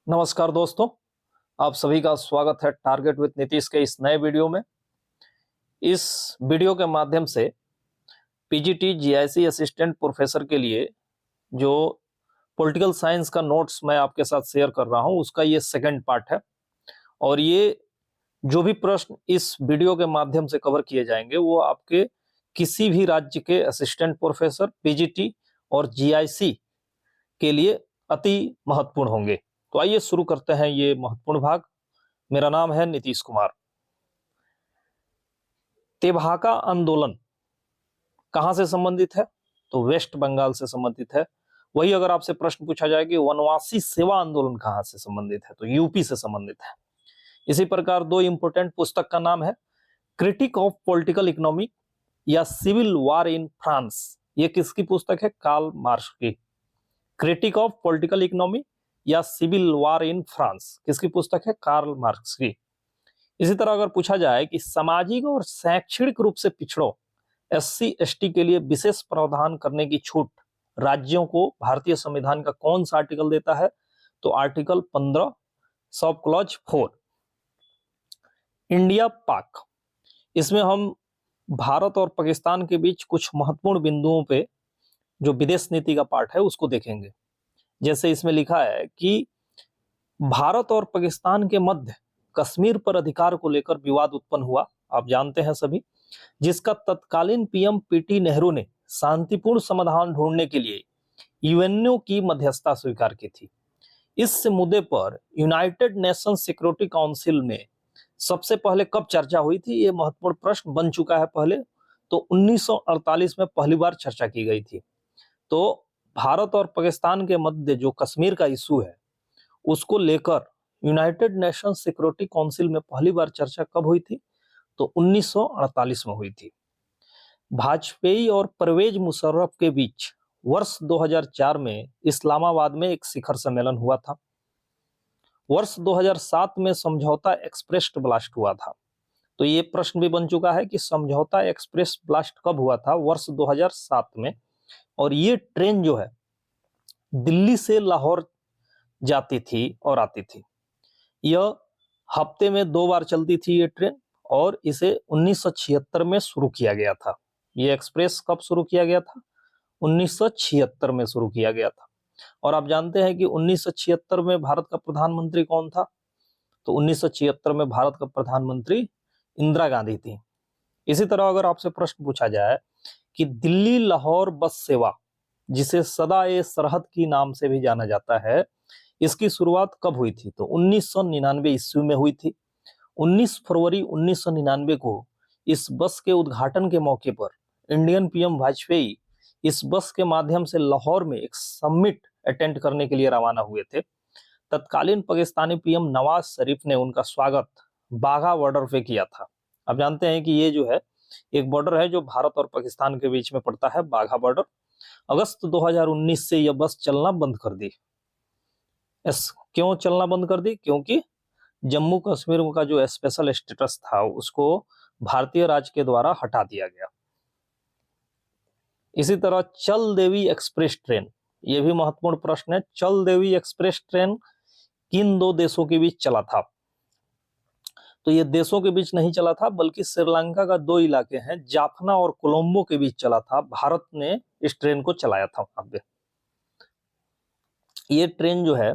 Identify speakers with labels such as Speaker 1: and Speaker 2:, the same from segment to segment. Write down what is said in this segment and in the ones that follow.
Speaker 1: नमस्कार दोस्तों, आप सभी का स्वागत है टारगेट विद नीतीश के इस नए वीडियो में। इस वीडियो के माध्यम से पीजीटी जीआईसी असिस्टेंट प्रोफेसर के लिए जो पॉलिटिकल साइंस का नोट्स मैं आपके साथ शेयर कर रहा हूं, उसका ये सेकंड पार्ट है। और ये जो भी प्रश्न इस वीडियो के माध्यम से कवर किए जाएंगे वो आपके किसी भी राज्य के असिस्टेंट प्रोफेसर, पीजीटी और जीआईसी के लिए अति महत्वपूर्ण होंगे। तो आइए शुरू करते हैं ये महत्वपूर्ण भाग। मेरा नाम है नीतीश कुमार। तेभागा आंदोलन कहां से संबंधित है? तो वेस्ट बंगाल से संबंधित है। वही अगर आपसे प्रश्न पूछा जाए कि वनवासी सेवा आंदोलन कहां से संबंधित है, तो यूपी से संबंधित है। इसी प्रकार दो इंपोर्टेंट पुस्तक का नाम है क्रिटिक ऑफ पॉलिटिकल इकोनॉमी या सिविल वॉर इन फ्रांस। ये किसकी पुस्तक है? कार्ल मार्क्स की। क्रिटिक ऑफ पॉलिटिकल इकोनॉमी या सिविल वॉर इन फ्रांस किसकी पुस्तक है? कार्ल मार्क्स की। इसी तरह अगर पूछा जाए कि सामाजिक और शैक्षणिक रूप से पिछड़ों एससी एसटी के लिए विशेष प्रावधान करने की छूट राज्यों को भारतीय संविधान का कौन सा आर्टिकल देता है? तो आर्टिकल 15 सब क्लॉज 4। इंडिया पाक, इसमें हम भारत और पाकिस्तान के बीच कुछ महत्वपूर्ण बिंदुओं पे जो विदेश नीति का पार्ट है उसको देखेंगे। जैसे इसमें लिखा है कि भारत और पाकिस्तान के मध्य कश्मीर पर अधिकार को लेकर विवाद उत्पन्न हुआ, आप जानते हैं सभी, जिसका तत्कालीन पीएम पीटी नेहरू ने शांतिपूर्ण समाधान ढूंढने के लिए यूएनओ की मध्यस्थता स्वीकार की थी। इस मुद्दे पर यूनाइटेड नेशन सिक्योरिटी काउंसिल में सबसे पहले कब चर्चा हुई थी? ये महत्वपूर्ण प्रश्न बन चुका है पहले। तो 1948 में पहली बार चर्चा की गई थी। तो भारत और पाकिस्तान के मध्य जो कश्मीर का इशू है उसको लेकर यूनाइटेड नेशन सिक्योरिटी काउंसिल में पहली बार चर्चा कब हुई थी? तो 1948 में हुई थी। वाजपेयी और परवेज मुशर्रफ के बीच वर्ष 2004 में इस्लामाबाद में एक शिखर सम्मेलन हुआ था। वर्ष 2007 में समझौता एक्सप्रेस ब्लास्ट हुआ था। तो ये प्रश्न भी बन चुका है कि समझौता एक्सप्रेस ब्लास्ट कब हुआ था? वर्ष 2007 में। और ये ट्रेन जो है दिल्ली से लाहौर जाती थी और आती थी। यह हफ्ते में 2 बार चलती थी ये ट्रेन, और इसे 1976 में शुरू किया गया था। ये एक्सप्रेस कब शुरू किया गया था? 1976 में शुरू किया गया था। और आप जानते हैं कि 1976 में भारत का प्रधानमंत्री कौन था? तो 1976 में भारत का प्रधानमंत्री इंदिरा गांधी थी। इसी तरह अगर आपसे प्रश्न पूछा जाए कि दिल्ली लाहौर बस सेवा, जिसे सदा ए सरहद की नाम से भी जाना जाता है, इसकी शुरुआत कब हुई थी? तो 1999 ईस्वी में हुई थी। 19 फरवरी 1999 को इस बस के उद्घाटन के मौके पर इंडियन पीएम वाजपेयी इस बस के माध्यम से लाहौर में एक समिट अटेंड करने के लिए रवाना हुए थे। तत्कालीन पाकिस्तानी पीएम नवाज शरीफ ने उनका स्वागत बाघा बॉर्डर पे किया था। आप जानते हैं कि ये जो है एक बॉर्डर है जो भारत और पाकिस्तान के बीच में पड़ता है, बाघा बॉर्डर। अगस्त 2019 से यह बस चलना बंद कर दी। क्यों चलना बंद कर दी? क्योंकि जम्मू कश्मीर का जो स्पेशल स्टेटस था उसको भारतीय राज्य के द्वारा हटा दिया गया। इसी तरह चल देवी एक्सप्रेस ट्रेन, यह भी महत्वपूर्ण प्रश्न है। चल देवी एक्सप्रेस ट्रेन किन दो देशों के बीच चला था? तो ये देशों के बीच नहीं चला था, बल्कि श्रीलंका का 2 इलाके हैं, जाफना और कोलंबो के बीच चला था। भारत ने इस ट्रेन को चलाया था वहां पे। ये ट्रेन जो है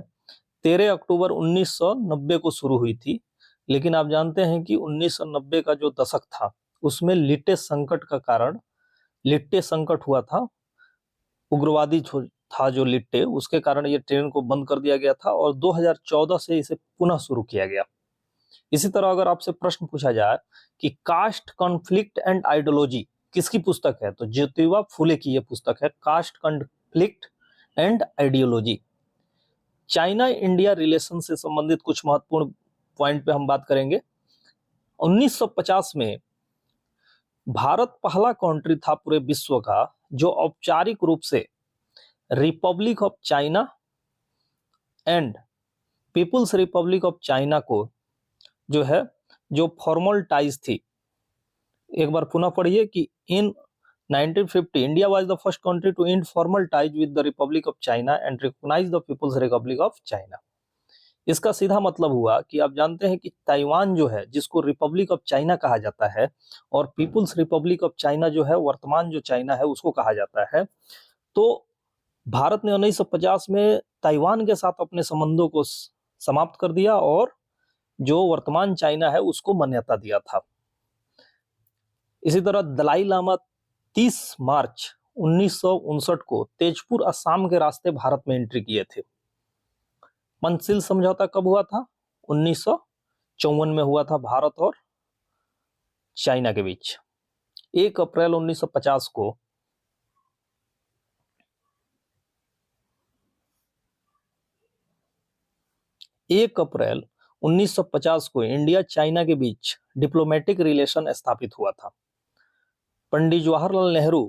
Speaker 1: 13 अक्टूबर 1990 को शुरू हुई थी। लेकिन आप जानते हैं कि 1990 का जो दशक था उसमें लिट्टे संकट का कारण, लिट्टे संकट हुआ था, उग्रवादी था जो लिट्टे, उसके कारण ये ट्रेन को बंद कर दिया गया था और 2014 से इसे पुनः शुरू किया गया। इसी तरह अगर आपसे प्रश्न पूछा जाए कि कास्ट कॉन्फ्लिक्ट एंड आइडियोलॉजी किसकी पुस्तक है? तो ज्योतिबा फूले की यह पुस्तक है, caste conflict and ideology. China India relation से संबंधित कुछ महत्वपूर्ण पॉइंट पे हम बात करेंगे। 1950 में भारत पहला कंट्री था पूरे विश्व का जो औपचारिक रूप से Republic of China and People's Republic of China को जो है जो फॉर्मल टाइज थी। एक बार पुनः पढ़िए कि in 1950 India was the first country to end formal ties with the Republic of China and recognise the People's Republic of China. इसका सीधा मतलब हुआ कि आप जानते हैं कि ताइवान जो है, जिसको रिपब्लिक ऑफ चाइना कहा जाता है, और पीपुल्स रिपब्लिक ऑफ चाइना जो है, वर्तमान जो चाइना है उसको कहा जाता है। तो भारत ने 1950 में ताइवान के साथ अपने संबंधों को समाप्त कर दिया और जो वर्तमान चाइना है उसको मान्यता दिया था। इसी तरह दलाई लामा 30 मार्च 1959 को तेजपुर असम के रास्ते भारत में एंट्री किए थे। पंचशील समझौता कब हुआ था? 1954 में हुआ था, भारत और चाइना के बीच। 1 अप्रैल 1950 को एक अप्रैल 1950 को इंडिया चाइना के बीच डिप्लोमेटिक रिलेशन स्थापित हुआ था। पंडित जवाहरलाल नेहरू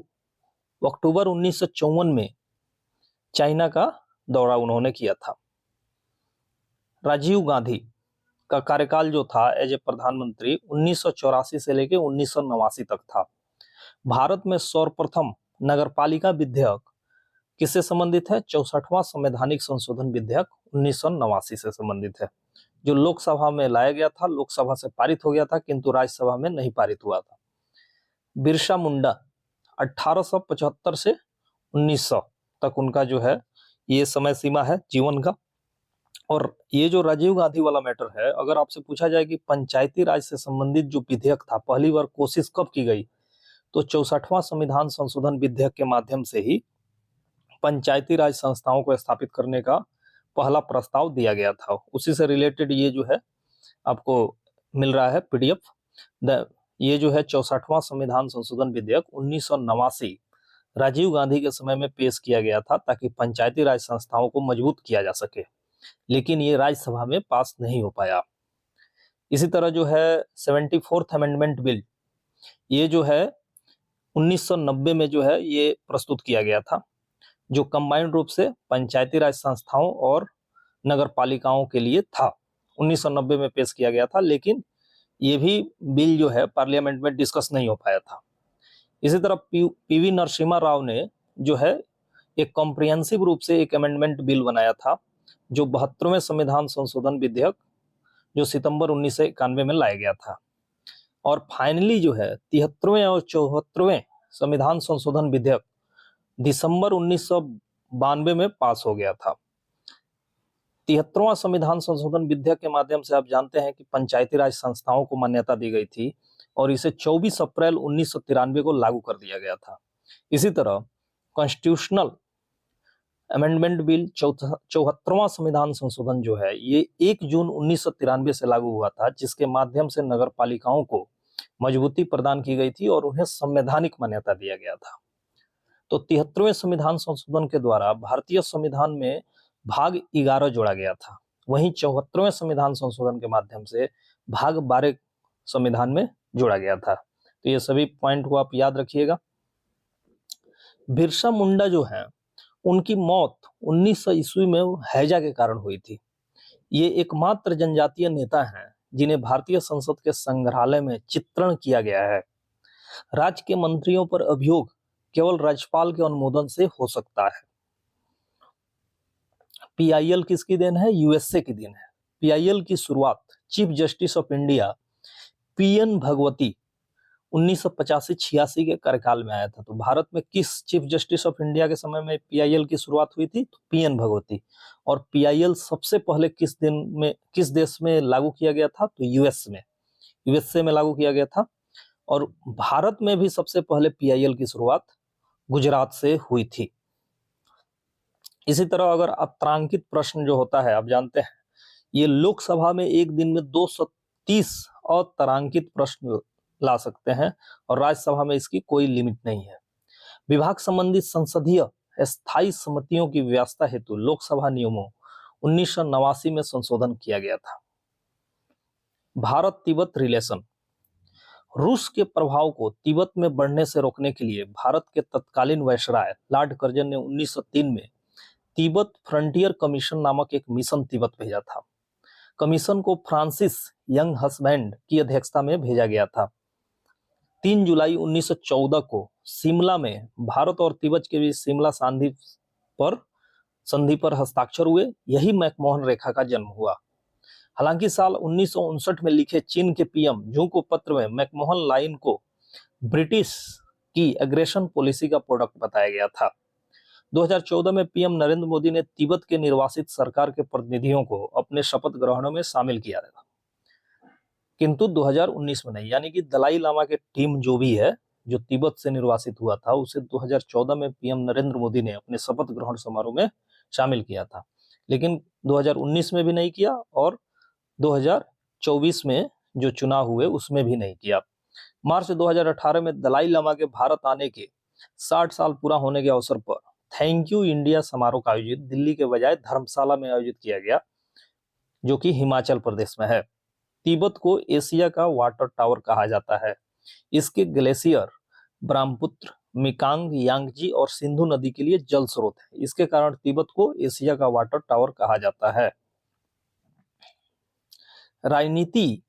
Speaker 1: अक्टूबर 1954 में चाइना का दौरा उन्होंने किया था। राजीव गांधी का कार्यकाल जो था एज ए प्रधानमंत्री 1984 से लेकर 1989 तक था। भारत में सर्वप्रथम नगरपालिका विधेयक किससे संबंधित है? 64वां संवैधानिक संशोधन विधेयक 1989 से संबंधित है, जो लोकसभा में लाया गया था, लोकसभा से पारित हो गया था, किंतु राज्यसभा में नहीं पारित हुआ था। बिरसा मुंडा 1875 से 1900 तक उनका जो है ये समय सीमा है जीवन का। और ये जो राजीव गांधी वाला मैटर है, अगर आपसे पूछा जाए कि पंचायती राज से संबंधित जो विधेयक था पहली बार कोशिश कब की गई, तो 64वां संविधान संशोधन विधेयक के माध्यम से ही पंचायती राज संस्थाओं को स्थापित करने का पहला प्रस्ताव दिया गया था। उसी से रिलेटेड ये जो है आपको मिल रहा है पीडीएफ। ये जो है 64वां संविधान संशोधन विधेयक 1989 राजीव गांधी के समय में पेश किया गया था ताकि पंचायती राज संस्थाओं को मजबूत किया जा सके, लेकिन ये राज्यसभा में पास नहीं हो पाया। इसी तरह जो है 74th अमेंडमेंट बिल, ये जो है 1990 में जो है ये प्रस्तुत किया गया था, जो कंबाइंड रूप से पंचायती राज संस्थाओं और नगर पालिकाओं के लिए था। 1990 में पेश किया गया था, लेकिन ये भी बिल जो है पार्लियामेंट में डिस्कस नहीं हो पाया था। इसी तरह पीवी नरसिम्हा राव ने जो है एक कॉम्प्रिहेंसिव रूप से एक अमेंडमेंट बिल बनाया था, जो 72वें संविधान संशोधन विधेयक जो सितंबर 1991 में लाया गया था। और फाइनली जो है 73वें और 74वें संविधान संशोधन विधेयक दिसंबर 1992 में पास हो गया था। 73वां संविधान संशोधन विधेयक के माध्यम से आप जानते हैं कि पंचायती राज संस्थाओं को मान्यता दी गई थी और इसे 24 अप्रैल 1993 को लागू कर दिया गया था। इसी तरह कॉन्स्टिट्यूशनल अमेंडमेंट बिल 74वां संविधान संशोधन जो है ये 1 जून 1993 से लागू हुआ था, जिसके माध्यम से नगर पालिकाओं को मजबूती प्रदान की गई थी और उन्हें संवैधानिक मान्यता दिया गया था। तो 73वें संविधान संशोधन के द्वारा भारतीय संविधान में भाग 11 जोड़ा गया था। वहीं 74वें संविधान संशोधन के माध्यम से भाग 12 संविधान में जोड़ा गया था। तो ये सभी पॉइंट को आप याद रखिएगा। बिरसा मुंडा जो है उनकी मौत 1900 ईस्वी में हैजा के कारण हुई थी। ये एकमात्र जनजातीय नेता हैं जिन्हें भारतीय संसद के संग्रहालय में चित्रण किया गया है। राज्य के मंत्रियों पर अभियोग केवल राज्यपाल के अनुमोदन से हो सकता है। पीआईएल किसकी देन है? यूएसए की देन है। पीआईएल की शुरुआत chief justice of India PN Bhagwati 1985-86 के कार्यकाल में आया था। तो भारत में किस चीफ जस्टिस ऑफ इंडिया के समय में पीआईएल की शुरुआत हुई थी? तो पीएन भगवती। और पीआईएल सबसे पहले किस देश में लागू किया गया था? तो यूएसए में लागू किया गया था। और भारत में भी सबसे पहले पीआईएल की शुरुआत गुजरात से हुई थी। इसी तरह अगर अत्रांकित प्रश्न जो होता है, आप जानते हैं ये लोकसभा में एक दिन में 230 अतारांकित प्रश्न ला सकते हैं और राज्यसभा में इसकी कोई लिमिट नहीं है। विभाग संबंधी संसदीय स्थायी समितियों की व्यवस्था हेतु लोकसभा नियमों 1989 में संशोधन किया गया था। भारत तिब्बत रिलेशन, रूस के प्रभाव को तिब्बत में बढ़ने से रोकने के लिए भारत के तत्कालीन वायसराय लॉर्ड कर्जन ने 1903 में तिब्बत फ्रंटियर कमीशन नामक एक मिशन तिब्बत भेजा था। कमीशन को फ्रांसिस यंग हस्बैंड की अध्यक्षता में भेजा गया था। 3 जुलाई 1914 को शिमला में भारत और तिब्बत के बीच शिमला संधि पर संधि पर हस्ताक्षर हुए, यही मैकमोहन रेखा का जन्म हुआ। हालांकि साल 1959 में लिखे चीन के पीएम जू पत्र में मैकमोहन लाइन को ब्रिटिश की एग्रेशन पॉलिसी का प्रोडक्ट बताया गया था। 2014 में पीएम नरेंद्र मोदी ने तिब्बत के निर्वासित सरकार के प्रतिनिधियों को अपने शपथ ग्रहणों में शामिल किया था, किंतु 2019 में नहीं। यानी कि दलाई लामा के टीम जो भी है, जो तिब्बत से निर्वासित हुआ था, उसे 2014 में पीएम नरेंद्र मोदी ने अपने शपथ ग्रहण समारोह में शामिल किया था, लेकिन 2019 में भी नहीं किया और 2024 में जो चुनाव हुए उसमें भी नहीं किया। मार्च 2018 में दलाई लामा के भारत आने के 60 साल पूरा होने के अवसर पर थैंक यू इंडिया समारोह का आयोजित दिल्ली के बजाय धर्मशाला में आयोजित किया गया, जो कि हिमाचल प्रदेश में है। तिब्बत को एशिया का वाटर टावर कहा जाता है। इसके ग्लेशियर ब्रह्मपुत्र, मिकांग, यांगजी और सिंधु नदी के लिए जल स्रोत है। इसके कारण तिब्बत को एशिया का वाटर टावर कहा जाता है। राजनीति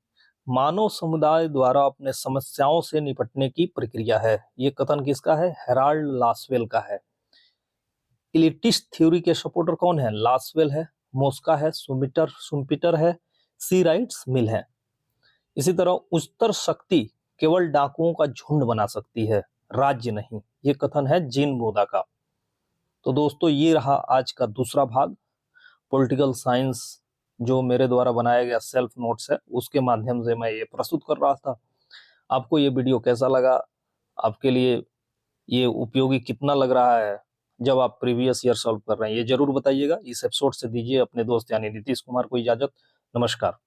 Speaker 1: मानव समुदाय द्वारा अपने समस्याओं से निपटने की प्रक्रिया है। ये कथन किसका है? हेराल्ड लासवेल का है। इलिटिस्ट थ्योरी के सपोर्टर कौन है? लासवेल है, मोस्का है, सुम्पीटर है, सी राइट्स मिल है। इसी तरह उच्चतर शक्ति केवल डाकुओं का झुंड बना सकती है, राज्य नहीं। ये कथन है जीन बोदा का। तो दोस्तों, ये रहा आज का दूसरा भाग, पॉलिटिकल साइंस, जो मेरे द्वारा बनाया गया सेल्फ नोट्स है, उसके माध्यम से मैं ये प्रस्तुत कर रहा था। आपको ये वीडियो कैसा लगा? आपके लिए ये उपयोगी कितना लग रहा है जब आप प्रीवियस ईयर सॉल्व कर रहे हैं? ये जरूर बताइएगा। इस एपिसोड से दीजिए अपने दोस्त यानी नीतीश कुमार को इजाजत। नमस्कार।